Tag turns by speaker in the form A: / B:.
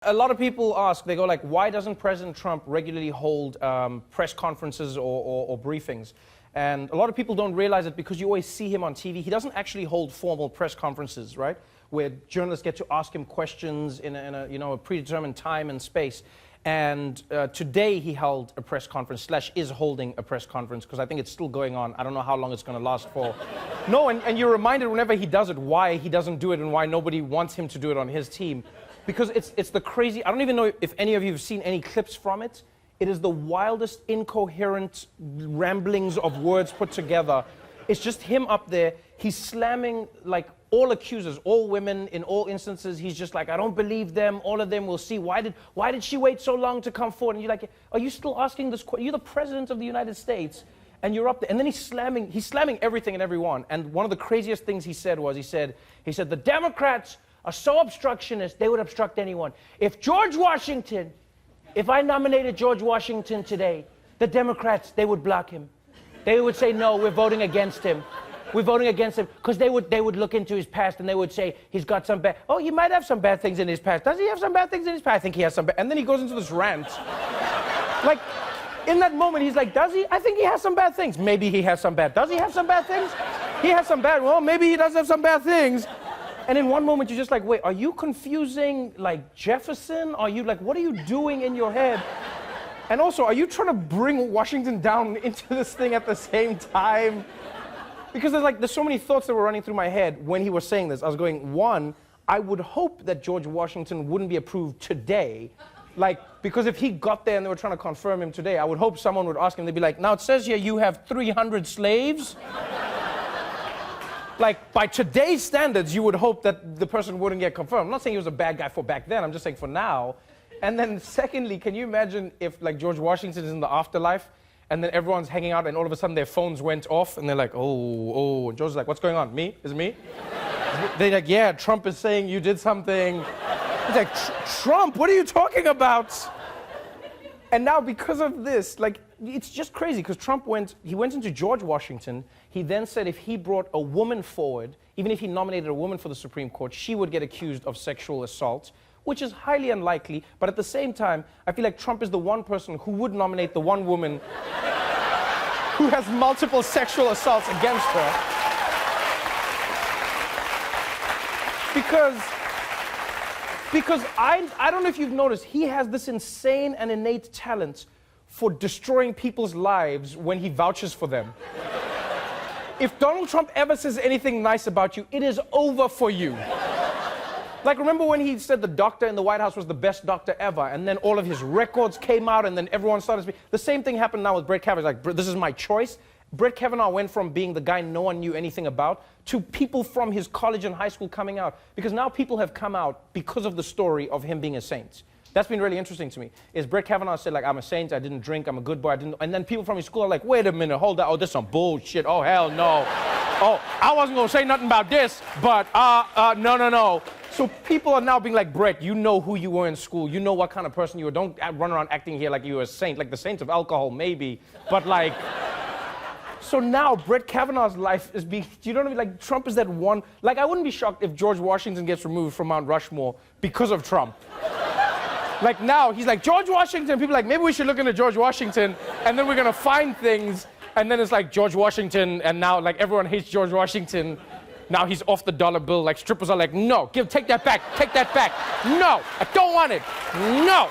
A: A lot of people ask, they go like, why doesn't President Trump regularly hold press conferences or briefings? And a lot of people don't realize it because you always see him on TV. He doesn't actually hold formal press conferences, right? Where journalists get to ask him questions in a predetermined time and space. And today he held a press conference, / is holding a press conference, because I think it's still going on. I don't know how long it's going to last for. No, and you're reminded whenever he does it, why he doesn't do it and why nobody wants him to do it on his team. Because it's the crazy, I don't even know if any of you have seen any clips from it. It is the wildest, incoherent ramblings of words put together. It's just him up there. He's slamming, like, all accusers, all women, in all instances. He's just like, I don't believe them. All of them will see. Why did she wait so long to come forward? And you're like, are you still asking this question? You're the president of the United States, and you're up there. And then he's slamming everything and everyone. And one of the craziest things he said was, he said, the Democrats are so obstructionist, they would obstruct anyone. If I nominated George Washington today, the Democrats, they would block him. They would say, no, we're voting against him. We're voting against him, because they would look into his past and they would say, he's got some bad, oh, he might have some bad things in his past. Does he have some bad things in his past? I think he has some bad, and then he goes into this rant. Like, in that moment, he's like, does he? I think he has some bad things. Maybe he has some bad, does he have some bad things? He has some bad, well, maybe he does have some bad things. And in one moment, you're just like, wait, are you confusing, like, Jefferson? Are you, like, what are you doing in your head? And also, are you trying to bring Washington down into this thing at the same time? Because there's so many thoughts that were running through my head when he was saying this. I was going, one, I would hope that George Washington wouldn't be approved today. Like, because if he got there and they were trying to confirm him today, I would hope someone would ask him, they'd be like, now it says here you have 300 slaves? Like, by today's standards, you would hope that the person wouldn't get confirmed. I'm not saying he was a bad guy for back then, I'm just saying for now. And then secondly, can you imagine if, like, George Washington is in the afterlife, and then everyone's hanging out, and all of a sudden their phones went off, and they're like, oh, and George's like, what's going on? Me? Is it me? They're like, yeah, Trump is saying you did something. He's like, Trump, what are you talking about? And now, because of this, like, it's just crazy, because Trump went into George Washington. He then said if he brought a woman forward, even if he nominated a woman for the Supreme Court, she would get accused of sexual assault, which is highly unlikely. But at the same time, I feel like Trump is the one person who would nominate the one woman who has multiple sexual assaults against her. Because I don't know if you've noticed, he has this insane and innate talent for destroying people's lives when he vouches for them. If Donald Trump ever says anything nice about you, it is over for you. Like, remember when he said the doctor in the White House was the best doctor ever, and then all of his records came out, and then everyone started speaking. The same thing happened now with Brett Kavanaugh. Like, this is my choice. Brett Kavanaugh went from being the guy no one knew anything about to people from his college and high school coming out. Because now people have come out because of the story of him being a saint. That's been really interesting to me. Is Brett Kavanaugh said, like, I'm a saint, I didn't drink, I'm a good boy, I didn't... And then people from his school are like, wait a minute, hold on, oh, this is some bullshit, oh, hell no. Oh, I wasn't gonna say nothing about this, but, no. So people are now being like, Brett, you know who you were in school, you know what kind of person you were, don't run around acting here like you were a saint, like the saint of alcohol, maybe, but like... So now Brett Kavanaugh's life is being, do you know what I mean? Like, Trump is that one, like, I wouldn't be shocked if George Washington gets removed from Mount Rushmore because of Trump. Like, now, he's like, George Washington, people are like, maybe we should look into George Washington, and then we're gonna find things, and then it's like, George Washington, and now, like, everyone hates George Washington. Now he's off the dollar bill, like, strippers are like, no, take that back, no, I don't want it, no.